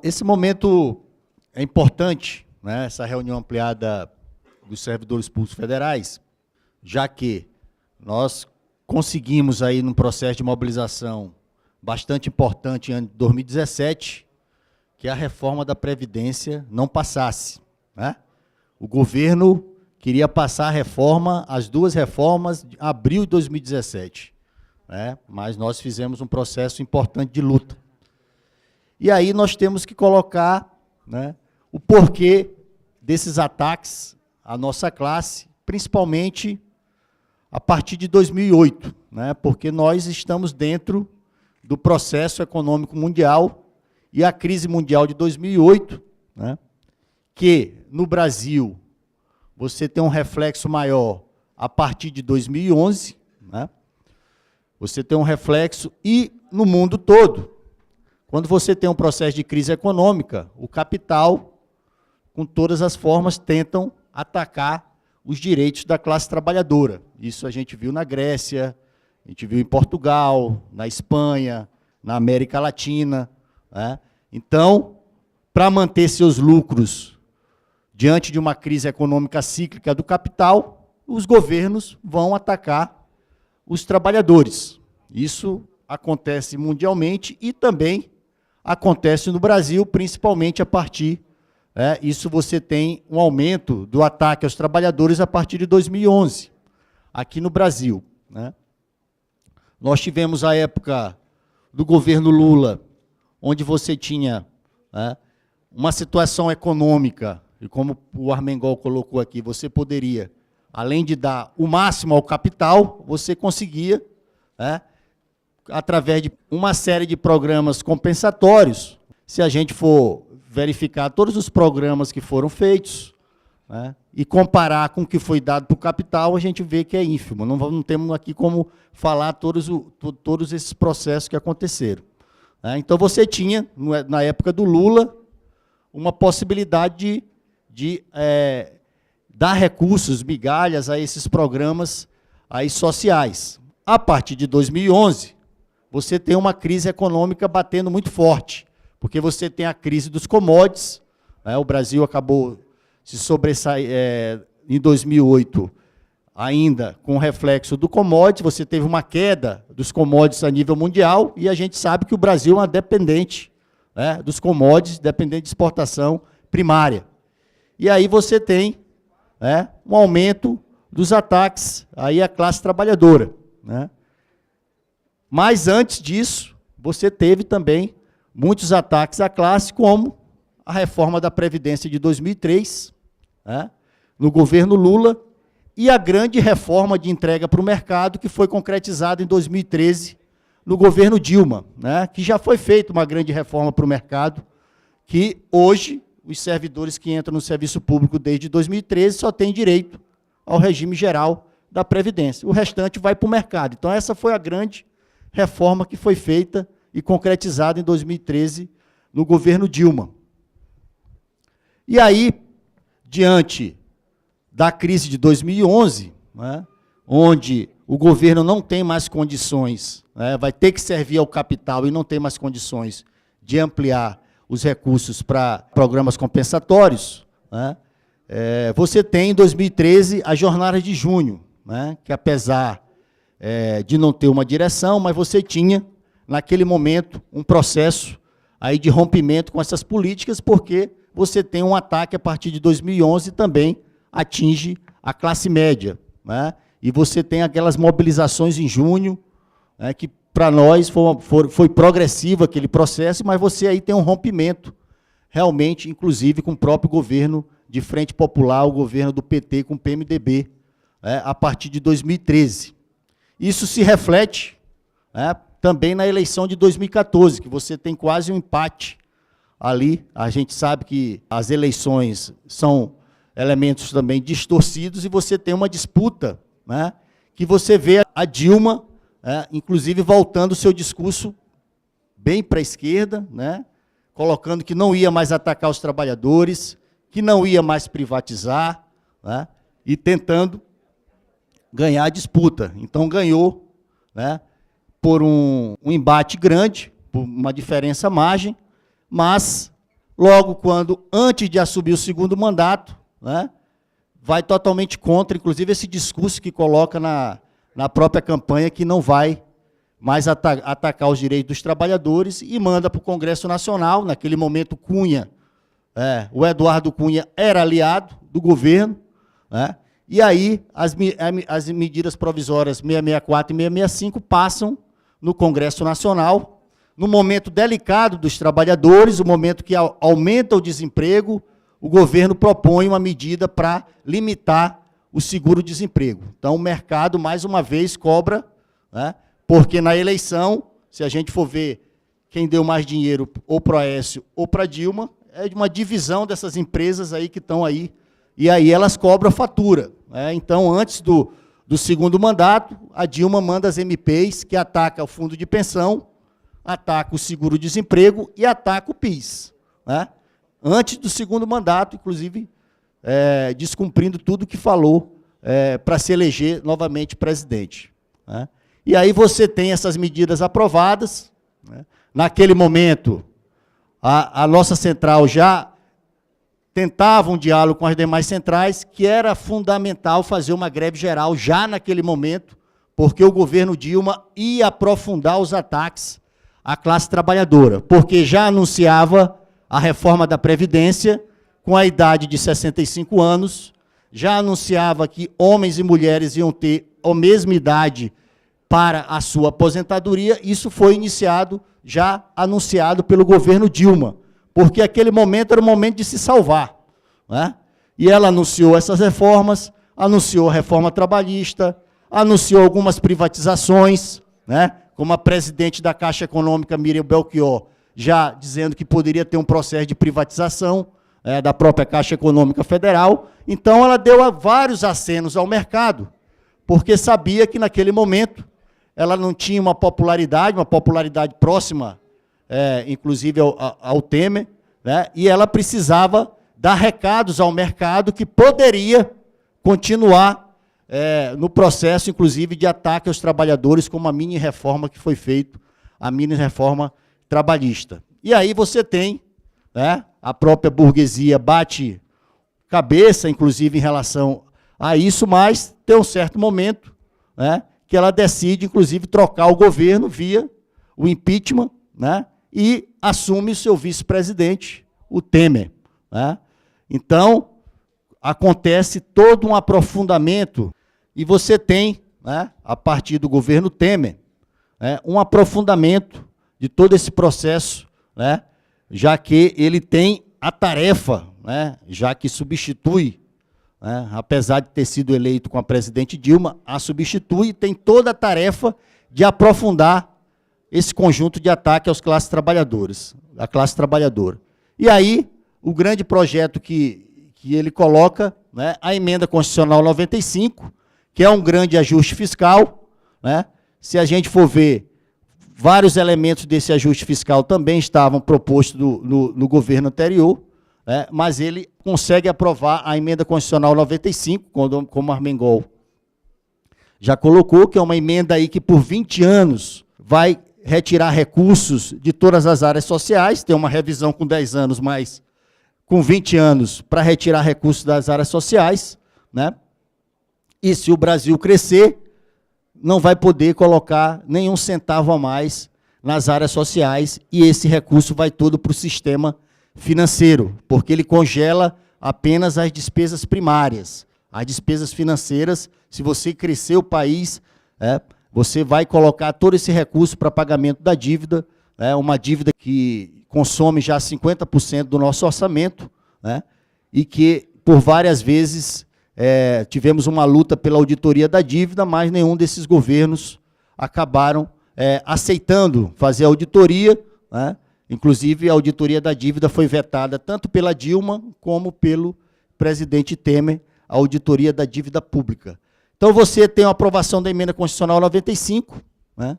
Esse momento é importante, né, essa reunião ampliada dos servidores públicos federais, já que nós conseguimos aí num processo de mobilização bastante importante em ano de 2017, que a reforma da Previdência não passasse, né? O governo queria passar a reforma, as duas reformas, de abril de 2017, né? Mas nós fizemos um processo importante de luta. E aí nós temos que colocar, né, o porquê desses ataques à nossa classe, principalmente a partir de 2008, né, porque nós estamos dentro do processo econômico mundial e a crise mundial de 2008, né, que no Brasil você tem um reflexo maior a partir de 2011, né, você tem um reflexo e no mundo todo. Quando você tem um processo de crise econômica, o capital, com todas as formas, tentam atacar os direitos da classe trabalhadora. Isso a gente viu na Grécia, a gente viu em Portugal, na Espanha, na América Latina, né? Então, para manter seus lucros diante de uma crise econômica cíclica do capital, os governos vão atacar os trabalhadores. Isso acontece mundialmente e também acontece no Brasil, principalmente a partir, isso você tem um aumento do ataque aos trabalhadores a partir de 2011, aqui no Brasil, né? Nós tivemos a época do governo Lula, onde você tinha, né, uma situação econômica, e como o Armengol colocou aqui, você poderia, além de dar o máximo ao capital, você conseguia, né, através de uma série de programas compensatórios, se a gente for verificar todos os programas que foram feitos, né, e comparar com o que foi dado para o capital, a gente vê que é ínfimo. Não temos aqui como falar todos esses processos que aconteceram, né. Então, você tinha, na época do Lula, uma possibilidade de dar recursos, migalhas a esses programas aí sociais. A partir de 2011, você tem uma crise econômica batendo muito forte, porque você tem a crise dos commodities, né? O Brasil acabou se sobressair em 2008, ainda com o reflexo do commodity, você teve uma queda dos commodities a nível mundial, e a gente sabe que o Brasil é dependente, né, dos commodities, dependente de exportação primária. E aí você tem, né, um aumento dos ataques aí à classe trabalhadora, né? Mas, antes disso, você teve também muitos ataques à classe, como a reforma da Previdência de 2003, né, no governo Lula, e a grande reforma de entrega para o mercado, que foi concretizada em 2013, no governo Dilma, né, que já foi feita uma grande reforma para o mercado, que hoje os servidores que entram no serviço público desde 2013 só têm direito ao regime geral da Previdência. O restante vai para o mercado. Então, essa foi a grande reforma que foi feita e concretizada em 2013 no governo Dilma. E aí, diante da crise de 2011, né, onde o governo não tem mais condições, né, vai ter que servir ao capital e não tem mais condições de ampliar os recursos para programas compensatórios, né, você tem, em 2013, a jornada de junho, né, que, apesar de não ter uma direção, mas você tinha, naquele momento, um processo aí de rompimento com essas políticas, porque você tem um ataque a partir de 2011 também atinge a classe média, né? E você tem aquelas mobilizações em junho, né, que para nós foi progressivo aquele processo, mas você aí tem um rompimento, realmente, inclusive, com o próprio governo de Frente Popular, o governo do PT com o PMDB, a partir de 2013. Isso se reflete, né, também na eleição de 2014, que você tem quase um empate ali. A gente sabe que as eleições são elementos também distorcidos e você tem uma disputa, né, que você vê a Dilma, inclusive, voltando o seu discurso bem para a esquerda, né, colocando que não ia mais atacar os trabalhadores, que não ia mais privatizar, né, e tentando ganhar a disputa. Então, ganhou, né, por um embate grande, por uma diferença à margem, mas logo quando, antes de assumir o segundo mandato, né, vai totalmente contra, inclusive, esse discurso que coloca na própria campanha, que não vai mais atacar os direitos dos trabalhadores, e manda para o Congresso Nacional. Naquele momento, Cunha, o Eduardo Cunha era aliado do governo, né, e aí as medidas provisórias 664 e 665 passam no Congresso Nacional, no momento delicado dos trabalhadores, o momento que aumenta o desemprego, o governo propõe uma medida para limitar o seguro-desemprego. Então, o mercado, mais uma vez, cobra, né, porque na eleição, se a gente for ver quem deu mais dinheiro, ou para o Aécio ou para a Dilma, é de uma divisão dessas empresas aí que estão aí, e aí elas cobram a fatura, né? Então, antes do segundo mandato, a Dilma manda as MPs que ataca o fundo de pensão, ataca o seguro-desemprego e ataca o PIS, né? Antes do segundo mandato, inclusive, descumprindo tudo que falou para se eleger novamente presidente, né? E aí você tem essas medidas aprovadas, né? Naquele momento, a nossa central já tentava um diálogo com as demais centrais, que era fundamental fazer uma greve geral já naquele momento, porque o governo Dilma ia aprofundar os ataques à classe trabalhadora, porque já anunciava a reforma da Previdência com a idade de 65 anos, já anunciava que homens e mulheres iam ter a mesma idade para a sua aposentadoria. Isso foi iniciado, já anunciado pelo governo Dilma, porque aquele momento era o momento de se salvar, né? E ela anunciou essas reformas, anunciou a reforma trabalhista, anunciou algumas privatizações, né? Como a presidente da Caixa Econômica, Miriam Belchior, já dizendo que poderia ter um processo de privatização da própria Caixa Econômica Federal. Então, ela deu vários acenos ao mercado, porque sabia que, naquele momento, ela não tinha uma popularidade próxima, inclusive, ao Temer, né? E ela precisava dar recados ao mercado que poderia continuar no processo, inclusive, de ataque aos trabalhadores, como a mini-reforma que foi feita, a mini-reforma trabalhista. E aí você tem, né, a própria burguesia bate cabeça, inclusive, em relação a isso, mas tem um certo momento, né, que ela decide, inclusive, trocar o governo via o impeachment, né, e assume o seu vice-presidente, o Temer, né? Então, acontece todo um aprofundamento, e você tem, né, a partir do governo Temer, um aprofundamento de todo esse processo, né, já que ele tem a tarefa, né, já que substitui, né, apesar de ter sido eleito com a presidente Dilma, a substitui e tem toda a tarefa de aprofundar esse conjunto de ataque aos classes trabalhadoras, à classe trabalhadora. E aí, o grande projeto que ele coloca, né, a emenda constitucional 95, que é um grande ajuste fiscal, né? Se a gente for ver, vários elementos desse ajuste fiscal também estavam propostos no governo anterior, né, mas ele consegue aprovar a emenda constitucional 95, como Armengol já colocou, que é uma emenda aí que por 20 anos vai retirar recursos de todas as áreas sociais, tem uma revisão com 10 anos, mas com 20 anos para retirar recursos das áreas sociais, né? E se o Brasil crescer, não vai poder colocar nenhum centavo a mais nas áreas sociais, e esse recurso vai todo para o sistema financeiro, porque ele congela apenas as despesas primárias. As despesas financeiras, se você crescer o país, você vai colocar todo esse recurso para pagamento da dívida, uma dívida que consome já 50% do nosso orçamento, né, e que, por várias vezes, tivemos uma luta pela auditoria da dívida, mas nenhum desses governos acabaram aceitando fazer a auditoria, né? Inclusive, a auditoria da dívida foi vetada tanto pela Dilma como pelo presidente Temer, a auditoria da dívida pública. Então, você tem a aprovação da emenda constitucional 95, né,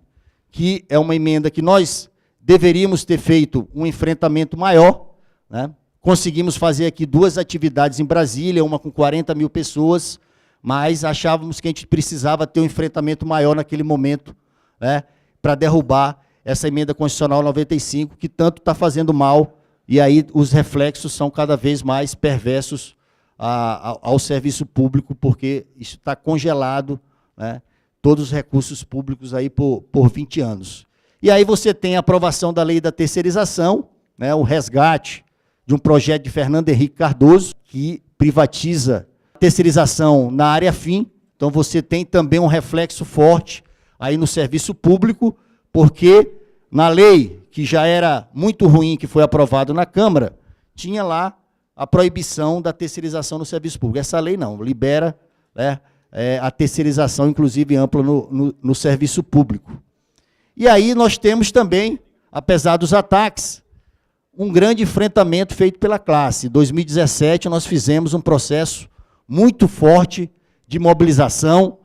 que é uma emenda que nós deveríamos ter feito um enfrentamento maior, né? Conseguimos fazer aqui 2 atividades em Brasília, uma com 40 mil pessoas, mas achávamos que a gente precisava ter um enfrentamento maior naquele momento, né, para derrubar essa emenda constitucional 95, que tanto está fazendo mal, e aí os reflexos são cada vez mais perversos ao serviço público, porque isso está congelado, né, todos os recursos públicos aí por 20 anos. E aí você tem a aprovação da lei da terceirização, né, o resgate de um projeto de Fernando Henrique Cardoso, que privatiza a terceirização na área fim. Então você tem também um reflexo forte aí no serviço público, porque na lei, que já era muito ruim, que foi aprovado na Câmara, tinha lá a proibição da terceirização no serviço público. Essa lei não, libera, né, a terceirização, inclusive ampla no serviço público. E aí nós temos também, apesar dos ataques, um grande enfrentamento feito pela classe. Em 2017, nós fizemos um processo muito forte de mobilização,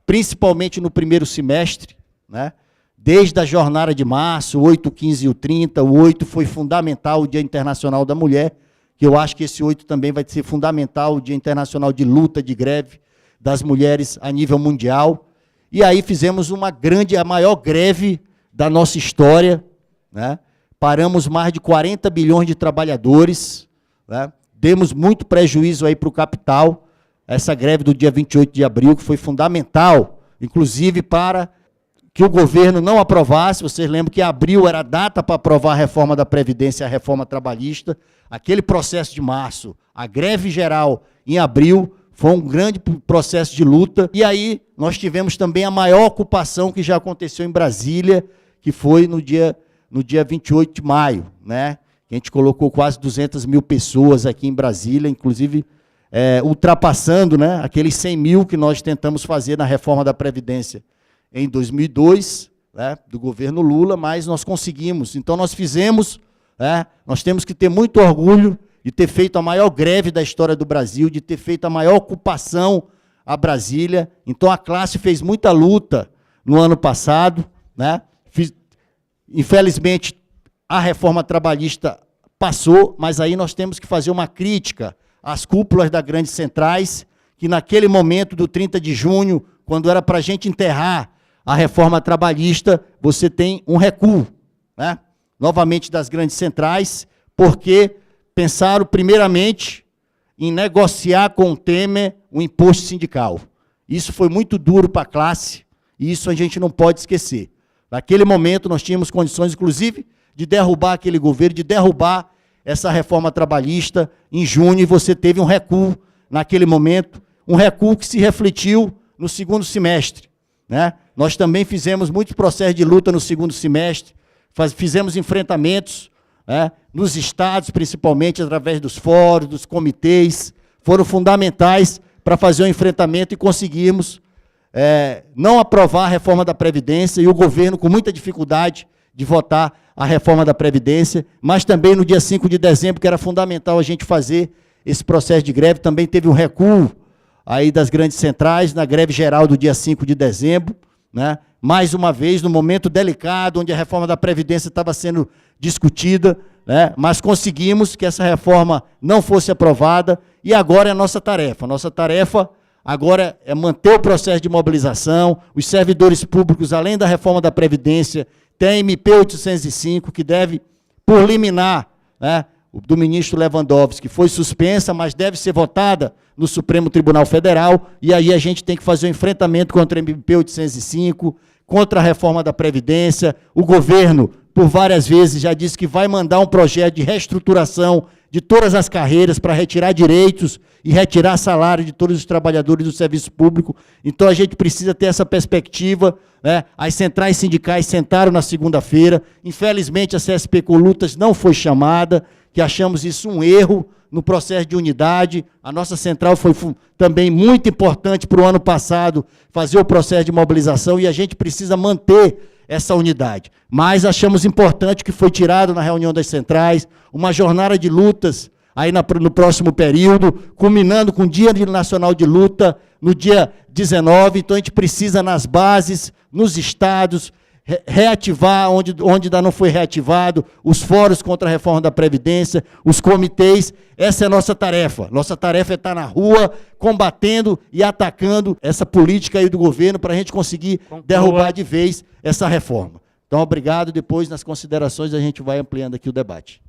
principalmente no primeiro semestre, né? Desde a jornada de março, o 8, 15 e o 30, o 8 foi fundamental, o Dia Internacional da Mulher, que eu acho que esse 8 também vai ser fundamental, o Dia Internacional de Luta, de Greve das Mulheres a nível mundial. E aí fizemos a maior greve da nossa história, né? Paramos mais de 40 bilhões de trabalhadores, né? Demos muito prejuízo aí para o capital, essa greve do dia 28 de abril, que foi fundamental, inclusive para que o governo não aprovasse. Vocês lembram que abril era a data para aprovar a reforma da Previdência e a reforma trabalhista. Aquele processo de março, a greve geral em abril, foi um grande processo de luta. E aí nós tivemos também a maior ocupação que já aconteceu em Brasília, que foi no dia 28 de maio, né? A gente colocou quase 200 mil pessoas aqui em Brasília, inclusive ultrapassando, né, aqueles 100 mil que nós tentamos fazer na reforma da Previdência em 2002, né, do governo Lula, mas nós conseguimos. Então, nós fizemos, né, nós temos que ter muito orgulho de ter feito a maior greve da história do Brasil, de ter feito a maior ocupação a Brasília. Então, a classe fez muita luta no ano passado, né? Infelizmente, a reforma trabalhista passou, mas aí nós temos que fazer uma crítica às cúpulas das grandes centrais, que naquele momento do 30 de junho, quando era para a gente enterrar a reforma trabalhista, você tem um recuo, né, novamente das grandes centrais, porque pensaram primeiramente em negociar com o Temer o imposto sindical. Isso foi muito duro para a classe, e isso a gente não pode esquecer. Naquele momento nós tínhamos condições, inclusive, de derrubar aquele governo, de derrubar essa reforma trabalhista em junho, e você teve um recuo naquele momento, um recuo que se refletiu no segundo semestre, né? Nós também fizemos muitos processos de luta no segundo semestre, fizemos enfrentamentos, né, nos estados, principalmente através dos fóruns, dos comitês, foram fundamentais para fazer o enfrentamento e conseguimos não aprovar a reforma da Previdência, e o governo com muita dificuldade de votar a reforma da Previdência, mas também no dia 5 de dezembro, que era fundamental a gente fazer esse processo de greve, também teve um recuo aí das grandes centrais, na greve geral do dia 5 de dezembro, né? Mais uma vez, no momento delicado, onde a reforma da Previdência estava sendo discutida, né? Mas conseguimos que essa reforma não fosse aprovada, e agora é a nossa tarefa. Nossa tarefa agora é manter o processo de mobilização, os servidores públicos, além da reforma da Previdência, tem a MP 805, que deve, por liminar, né, do ministro Lewandowski, que foi suspensa, mas deve ser votada no Supremo Tribunal Federal, e aí a gente tem que fazer um enfrentamento contra a MP 805, contra a reforma da Previdência. O governo, por várias vezes, já disse que vai mandar um projeto de reestruturação de todas as carreiras para retirar direitos e retirar salário de todos os trabalhadores do serviço público. Então, a gente precisa ter essa perspectiva, né? As centrais sindicais sentaram na segunda-feira. Infelizmente, a CSP Colutas não foi chamada, que achamos isso um erro no processo de unidade. A nossa central foi também muito importante para o ano passado fazer o processo de mobilização, e a gente precisa manter essa unidade. Mas achamos importante que foi tirado na reunião das centrais uma jornada de lutas aí no próximo período, culminando com o Dia Nacional de Luta no dia 19. Então, a gente precisa, nas bases, nos estados, reativar, onde ainda não foi reativado, os fóruns contra a reforma da Previdência, os comitês. Essa é a nossa tarefa. Nossa tarefa é estar na rua, combatendo e atacando essa política aí do governo, para a gente conseguir derrubar de vez essa reforma. Então, obrigado. Depois, nas considerações, a gente vai ampliando aqui o debate.